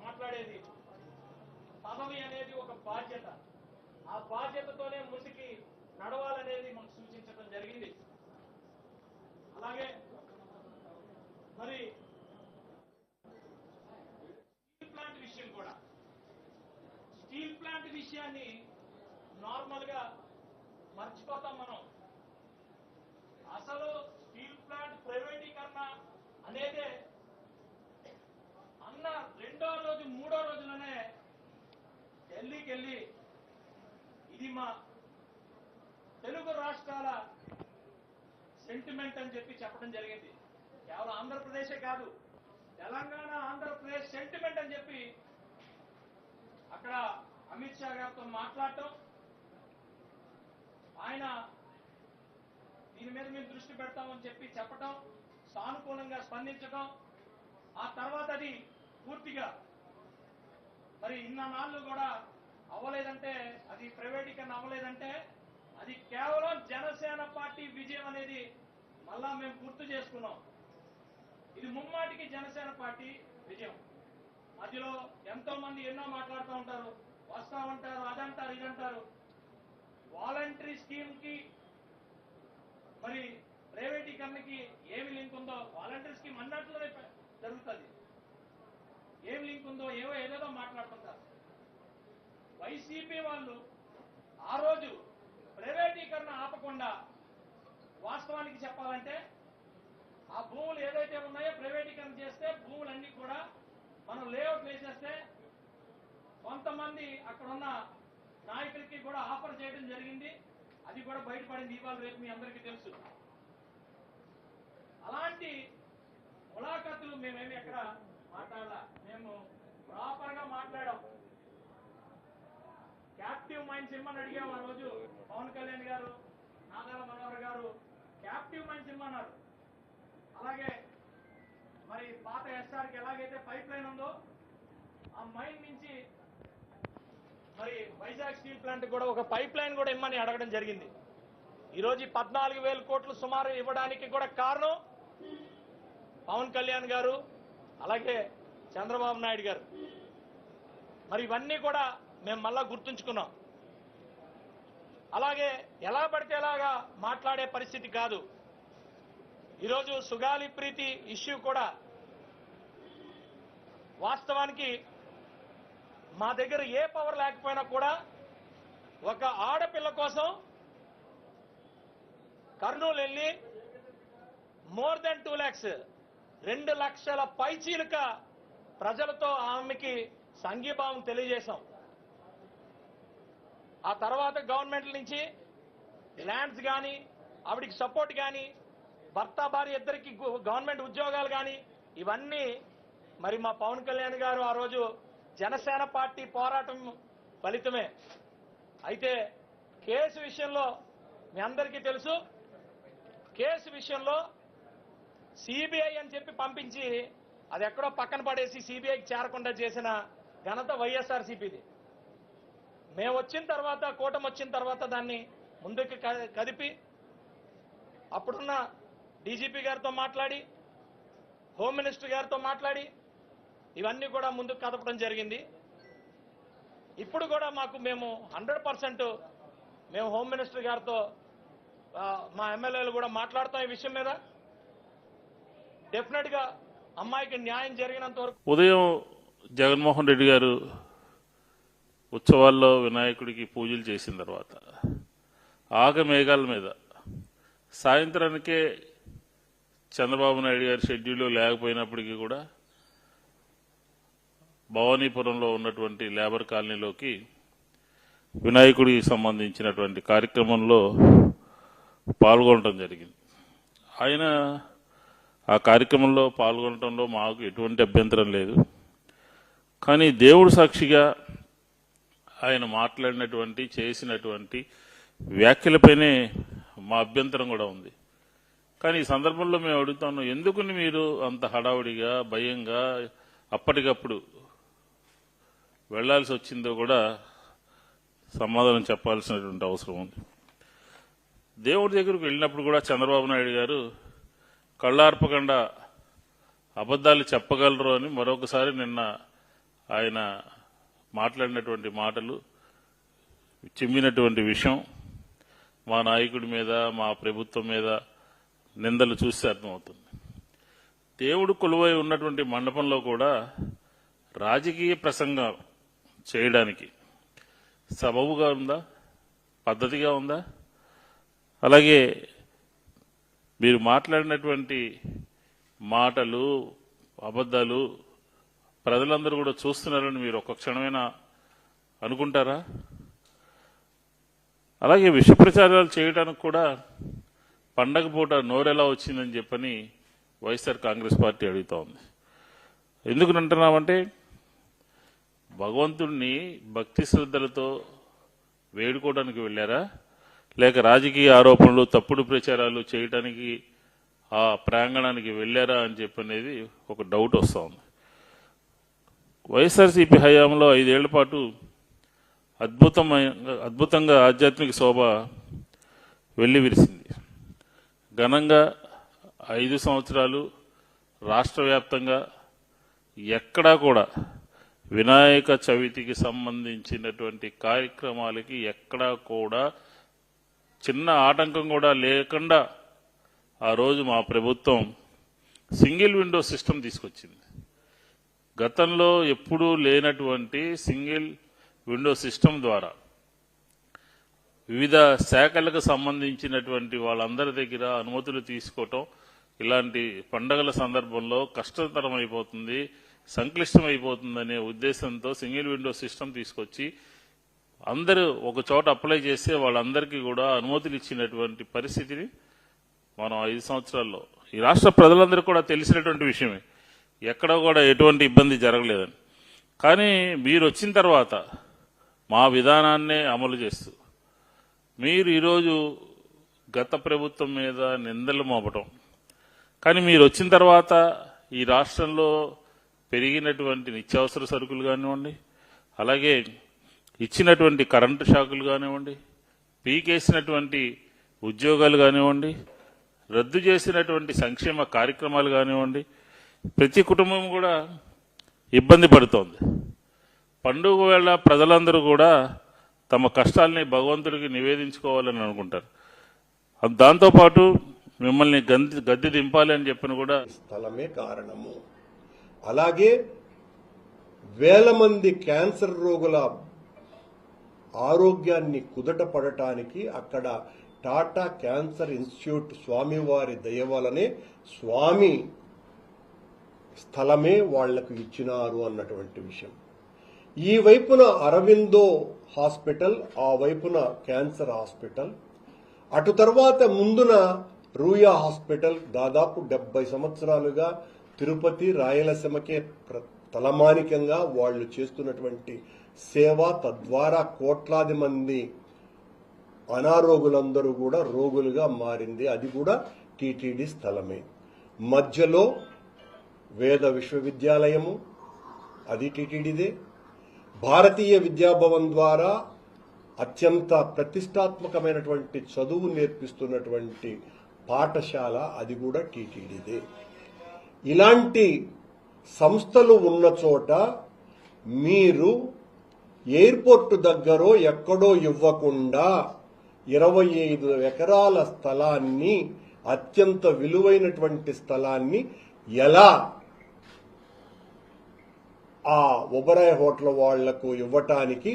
మాట్లాడేది పదవి అనేది ఒక బాధ్యత. ఆ బాధ్యతతోనే ముందుకి నడవాలనేది మనకు సూచించడం జరిగింది. అలాగే మరి స్టీల్ ప్లాంట్ విషయం కూడా, స్టీల్ ప్లాంట్ విషయాన్ని నార్మల్ గా మర్చిపోతాం మనం. అసలు స్టీల్ ప్లాంట్ ప్రైవేటీకరణ అనేదే అన్న రెండో రోజు మూడో రోజులోనే ఢిల్లీకి వెళ్ళి ఇది మా తెలుగు రాష్ట్రాల సెంటిమెంట్ అని చెప్పి చెప్పడం జరిగింది. కేవలం ఆంధ్రప్రదేశే కాదు, తెలంగాణ ఆంధ్రప్రదేశ్ సెంటిమెంట్ అని చెప్పి అక్కడ అమిత్ షా గారితో మాట్లాడటం, ఆయన దీని మీద మేము దృష్టి పెడతామని చెప్పి చెప్పటం, సానుకూలంగా స్పందించడం, ఆ తర్వాత అది పూర్తిగా మరి ఇన్నాళ్ళు కూడా అవ్వలేదంటే, అది ప్రైవేటీకరణ అవ్వలేదంటే అది కేవలం జనసేన పార్టీ విజయం అనేది మళ్ళా మేము గుర్తు చేసుకున్నాం. ఇది ముమ్మాటికి జనసేన పార్టీ విజయం. మధ్యలో ఎంతో మంది ఎన్నో మాట్లాడుతూ ఉంటారు, వస్తామంటారు, అదంటారు, ఇదంటారు. వాలంటరీ స్కీమ్ కి మరి ప్రైవేటీకరణకి ఏమి లింక్ ఉందో, వాలంటరీ స్కీమ్ అన్నట్లోనే జరుగుతుంది. ఏం లింక్ ఉందో ఏదేదో మాట్లాడుతుంటారు. వైసీపీ వాళ్ళు ఆ రోజు ప్రైవేటీకరణ ఆపకుండా, వాస్తవానికి చెప్పాలంటే ఆ భూములు ఏదైతే ఉన్నాయో ప్రైవేటీకరణ చేస్తే భూములన్నీ కూడా మనం లేఅవుట్ వేసేస్తే కొంతమంది అక్కడున్న నాయకులకి కూడా ఆఫర్ చేయడం జరిగింది. అది కూడా బయటపడింది ఇవాళ రేపు మీ అందరికీ తెలుసు. అలాంటి ములాఖాతులు మేమేమి ఎక్కడ మాట్లాడాల, మేము ప్రాపర్ గా మాట్లాడాం. క్యాప్టివ్ మైండ్స్ ఇమ్మని అడిగాం ఆ రోజు. పవన్ కళ్యాణ్ గారు, నాగాల మనోహర్ గారు క్యాప్టివ్ మైండ్స్ ఇమ్మన్నారు. అలాగే మరి పాత ఎస్ఆర్కి ఎలాగైతే పైప్ లైన్ ఉందో ఆ మైన్ నుంచి మరి వైజాగ్ స్టీల్ ప్లాంట్ కూడా ఒక పైప్ లైన్ కూడా ఇమ్మని అడగడం జరిగింది. ఈరోజు 14,000 కోట్లు సుమారు ఇవ్వడానికి కూడా కారణం పవన్ కళ్యాణ్ గారు, అలాగే చంద్రబాబు నాయుడు గారు. మరి ఇవన్నీ కూడా మేము మళ్ళా గుర్తుంచుకున్నాం. అలాగే ఎలా పడితే ఎలాగా మాట్లాడే పరిస్థితి కాదు. ఈరోజు సుగాలి ప్రీతి ఇష్యూ కూడా వాస్తవానికి మా దగ్గర ఏ పవర్ లేకపోయినా కూడా ఒక ఆడపిల్ల కోసం కర్నూలు వెళ్ళి మోర్ దెన్ 2 lakhs 2 లక్షల పైచీలక ప్రజలతో ఆమెకి సంఘీభావం తెలియజేశాం. ఆ తర్వాత గవర్నమెంట్ నుంచి ల్యాండ్స్ కానీ, ఆవిడికి సపోర్ట్ కానీ, భర్త భార్య ఇద్దరికి గవర్నమెంట్ ఉద్యోగాలు కానీ, ఇవన్నీ మరి మా పవన్ కళ్యాణ్ గారు ఆ రోజు జనసేన పార్టీ పోరాటం ఫలితమే. అయితే కేసు విషయంలో మీ అందరికీ తెలుసు, కేసు విషయంలో సిబిఐ అని చెప్పి పంపించి అది ఎక్కడో పక్కన పడేసి సిబిఐకి చేరకుండా చేసిన ఘనత వైఎస్ఆర్సీపీది. మేము వచ్చిన తర్వాత, కూటమి వచ్చిన తర్వాత దాన్ని ముందుకు కదిపి అప్పుడున్న డీజీపీ గారితో మాట్లాడి, హోమ్ మినిస్టర్ గారితో మాట్లాడి ఇవన్నీ కూడా ముందుకు కదపడం జరిగింది. ఇప్పుడు కూడా మేము 100% మేము హోమ్ మినిస్టర్ గారితో మా ఎమ్మెల్యేలు కూడా మాట్లాడతాం ఈ విషయం మీద. డెఫినెట్ గా అమ్మాయికి న్యాయం జరిగినంత వరకు. ఉదయం జగన్మోహన్ రెడ్డి గారు ఉత్సవాల్లో వినాయకుడికి పూజలు చేసిన తర్వాత ఆగమేఘాల మీద సాయంత్రానికే చంద్రబాబు నాయుడు గారి షెడ్యూల్లో లేకపోయినప్పటికీ కూడా భవానీపురంలో ఉన్నటువంటి లేబర్ కాలనీలోకి వినాయకుడికి సంబంధించినటువంటి కార్యక్రమంలో పాల్గొనడం జరిగింది. ఆయన ఆ కార్యక్రమంలో పాల్గొనడంలో మాకు ఎటువంటి అభ్యంతరం లేదు. కానీ దేవుడు సాక్షిగా ఆయన మాట్లాడినటువంటి, చేసినటువంటి వ్యాఖ్యలపైనే మా అభ్యంతరం కూడా ఉంది. కానీ ఈ సందర్భంలో మేము అడుగుతాను, ఎందుకు మీరు అంత హడావుడిగా భయంగా అప్పటికప్పుడు వెళ్లాల్సి వచ్చిందో కూడా సమాధానం చెప్పాల్సినటువంటి అవసరం ఉంది. దేవుడి దగ్గరకు వెళ్ళినప్పుడు కూడా చంద్రబాబు నాయుడు గారు కళ్ళార్పకుండా అబద్దాలు చెప్పగలరు అని మరొకసారి నిన్న ఆయన మాట్లాడినటువంటి మాటలు, చిమ్మినటువంటి విషయం మా నాయకుడి మీద, మా ప్రభుత్వం మీద నిందలు చూస్తే అర్థమవుతుంది. దేవుడు కొలువై ఉన్నటువంటి మండపంలో కూడా రాజకీయ ప్రసంగం చేయడానికి సబబుగా ఉందా, పద్ధతిగా ఉందా? అలాగే మీరు మాట్లాడినటువంటి మాటలు, అబద్దాలు ప్రజలందరూ కూడా చూస్తున్నారని మీరు ఒక్క క్షణమైనా అనుకుంటారా? అలాగే విష ప్రచారాలు చేయడానికి కూడా పండగ పూట నోరెలా వచ్చిందని చెప్పని వైఎస్ఆర్ కాంగ్రెస్ పార్టీ అడుగుతా ఉంది. ఎందుకు అంటున్నామంటే, భగవంతుణ్ణి భక్తి శ్రద్ధలతో వేడుకోవడానికి వెళ్ళారా, లేక రాజకీయ ఆరోపణలు, తప్పుడు ప్రచారాలు చేయడానికి ఆ ప్రాంగణానికి వెళ్ళారా అని చెప్పనేది ఒక డౌట్ వస్తూ ఉంది. వైఎస్ఆర్సీపీ హయాంలో 5 ఏళ్ల పాటు అద్భుతంగా ఆధ్యాత్మిక శోభ వెల్లివిరిసింది. ఘనంగా 5 సంవత్సరాలు రాష్ట్ర వ్యాప్తంగా ఎక్కడా కూడా వినాయక చవితికి సంబంధించినటువంటి కార్యక్రమాలకి ఎక్కడా కూడా చిన్న ఆటంకం కూడా లేకుండా ఆ రోజు మా ప్రభుత్వం సింగిల్ విండో సిస్టమ్ తీసుకొచ్చింది. గతంలో ఎప్పుడూ లేనటువంటి సింగిల్ విండో సిస్టమ్ ద్వారా వివిధ శాఖలకు సంబంధించినటువంటి వాళ్ళందరి దగ్గర అనుమతులు తీసుకోవటం ఇలాంటి పండగల సందర్భంలో కష్టతరం అయిపోతుంది, సంక్లిష్టమైపోతుందనే ఉద్దేశంతో సింగిల్ విండో సిస్టమ్ తీసుకొచ్చి అందరూ ఒక చోట అప్లై చేస్తే వాళ్ళందరికీ కూడా అనుమతులు ఇచ్చినటువంటి పరిస్థితిని మనం 5 సంవత్సరాల్లో ఈ రాష్ట్ర ప్రజలందరూ కూడా తెలిసినటువంటి విషయమే. ఎక్కడ కూడా ఎటువంటి ఇబ్బంది జరగలేదని. కానీ మీరు వచ్చిన తర్వాత మా విధానాన్నే అమలు చేస్తూ మీరు ఈరోజు గత ప్రభుత్వం మీద నిందలు మోపటం, కానీ మీరు వచ్చిన తర్వాత ఈ రాష్ట్రంలో పెరిగినటువంటి నిత్యావసర సరుకులు కానివ్వండి, అలాగే ఇచ్చినటువంటి కరెంటు షాకులు కానివ్వండి, పీకేసినటువంటి ఉద్యోగాలు కానివ్వండి, రద్దు చేసినటువంటి సంక్షేమ కార్యక్రమాలు కానివ్వండి, ప్రతి కుటుంబం కూడా ఇబ్బంది పడుతోంది. పండుగ వేళ ప్రజలందరూ కూడా తమ కష్టాలని భగవంతుడికి నివేదించుకోవాలని అనుకుంటారు. దాంతోపాటు మిమ్మల్ని గద్దె దింపాలి అని చెప్పిన కూడా స్థలమే కారణము. అలాగే వేల మంది క్యాన్సర్ రోగుల ఆరోగ్యాన్ని కుదట పడటానికి అక్కడ టాటా క్యాన్సర్ ఇన్స్టిట్యూట్ స్వామివారి దయ వలనే స్వామి స్థలమే వాళ్లకు ఇచ్చినారు అన్నటువంటి విషయం. ఈ వైపున అరవిందో హాస్పిటల్, ఆ వైపున క్యాన్సర్ హాస్పిటల్, అటు తర్వాత ముందున రూయా హాస్పిటల్. దాదాపు 70 సంవత్సరాలుగా తిరుపతి, రాయలసీమకే తలమానికంగా వాళ్ళు చేస్తున్నటువంటి సేవ, తద్వారా కోట్లాది మంది అనారోగులందరూ కూడా రోగులుగా మారింది. అది కూడా టీటీడీ స్థలమే. మధ్యలో వేద విశ్వవిద్యాలయము, అది టీటీడీదే. భారతీయ విద్యాభవన్ ద్వారా అత్యంత ప్రతిష్టాత్మకమైనటువంటి చదువు నేర్పిస్తున్నటువంటి పాఠశాల, అది కూడా టీటీడీదే. ఇలాంటి సంస్థలు ఉన్న చోట మీరు ఎయిర్పోర్టు దగ్గరో ఎక్కడో ఇవ్వకుండా 25 ఎకరాల స్థలాన్ని, అత్యంత విలువైనటువంటి స్థలాన్ని ఎలా ఆ ఒబరాయ్ హోటల్ వాళ్లకు ఇవ్వటానికి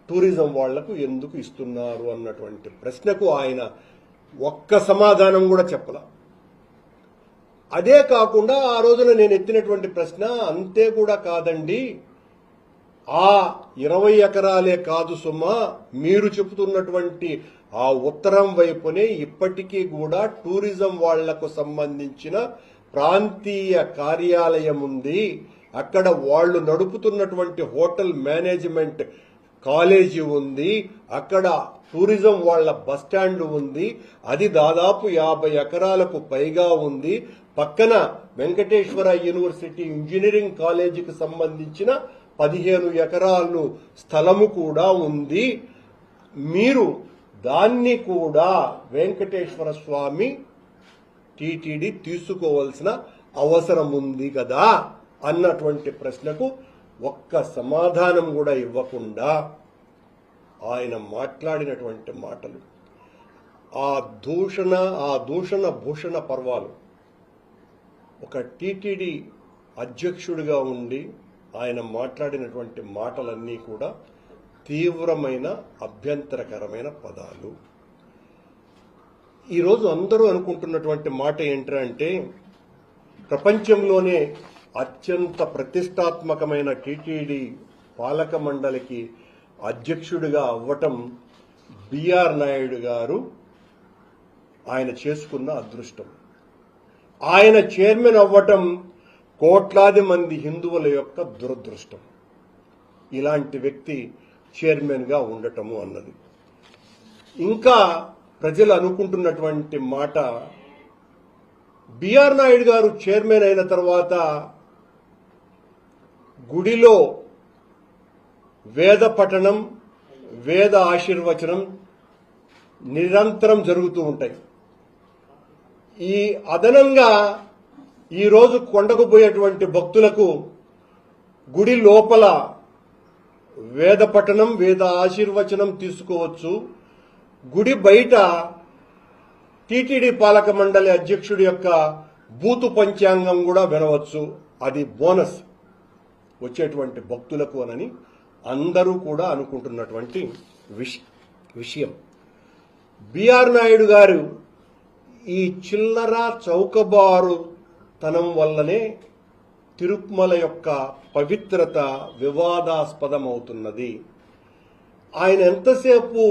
టూరిజం వాళ్లకు ఎందుకు ఇస్తున్నారు అన్నటువంటి ప్రశ్నకు ఆయన ఒక్క సమాధానం కూడా చెప్పలా. అదే కాకుండా ఆ రోజున నేను ఎత్తినటువంటి ప్రశ్న, అంతే కూడా కాదండి, ఆ 20 ఎకరాలే కాదు సుమా, మీరు చెబుతున్నటువంటి ఆ ఉత్తరం వైపునే ఇప్పటికీ కూడా టూరిజం వాళ్లకు సంబంధించిన ప్రాంతీయ కార్యాలయం ఉంది. అక్కడ వాళ్ళు నడుపుతున్నటువంటి హోటల్ మేనేజ్మెంట్ కాలేజీ ఉంది. అక్కడ టూరిజం వాళ్ళ బస్టాండ్ ఉంది. అది దాదాపు 50 ఎకరాలకు పైగా ఉంది. పక్కన వెంకటేశ్వర యూనివర్సిటీ ఇంజనీరింగ్ కాలేజీకి సంబంధించిన 15 ఎకరాలు స్థలము కూడా ఉంది. మీరు దాన్ని కూడా వెంకటేశ్వర స్వామి టీటీడీ తీసుకోవాల్సిన అవసరం ఉంది కదా అన్నటువంటి ప్రశ్నకు ఒక్క సమాధానం కూడా ఇవ్వకుండా ఆయన మాట్లాడినటువంటి మాటలు, ఆ దూషణ భూషణ పర్వాలు ఒక టీటీడీ అధ్యక్షుడిగా ఉండి ఆయన మాట్లాడినటువంటి మాటలన్నీ కూడా తీవ్రమైన అభ్యంతరకరమైన పదాలు. ఈరోజు అందరూ అనుకుంటున్నటువంటి మాట ఏంటంటే ప్రపంచంలోనే అత్యంత ప్రతిష్టాత్మకమైన టీటీడీ పాలక మండలికి అధ్యక్షుడిగా అవ్వటం బిఆర్ నాయుడు గారు ఆయన చేసుకున్న అదృష్టం. ఆయన చైర్మన్ అవ్వటం కోట్లాది మంది హిందువుల యొక్క దురదృష్టం. ఇలాంటి వ్యక్తి చైర్మన్ గా ఉండటము అన్నది. ఇంకా ప్రజలు అనుకుంటున్నటువంటి మాట, బిఆర్ నాయుడు గారు చైర్మన్ అయిన తర్వాత గుడిలో వేద పఠనం, వేద ఆశీర్వచనం నిరంతరం జరుగుతూ ఉంటాయి. ఈ అదనంగా ఈరోజు కొండకు పోయేటువంటి భక్తులకు గుడి లోపల వేద పఠనం, వేద ఆశీర్వచనం తీసుకోవచ్చు. గుడి బయట టీటీడీ పాలక మండలి అధ్యక్షుడి యొక్క బూతు పంచాంగం కూడా వినవచ్చు. అది బోనస్ వచ్చేటువంటి భక్తులకు అనని అందరూ కూడా అనుకుంటున్నటువంటి విషయం. బిఆర్ నాయుడు గారు ఈ చిల్లర చౌకబారు తనం వల్లనే తిరుమల యొక్క పవిత్రత వివాదాస్పదమవుతున్నది. ఆయన ఎంతసేపు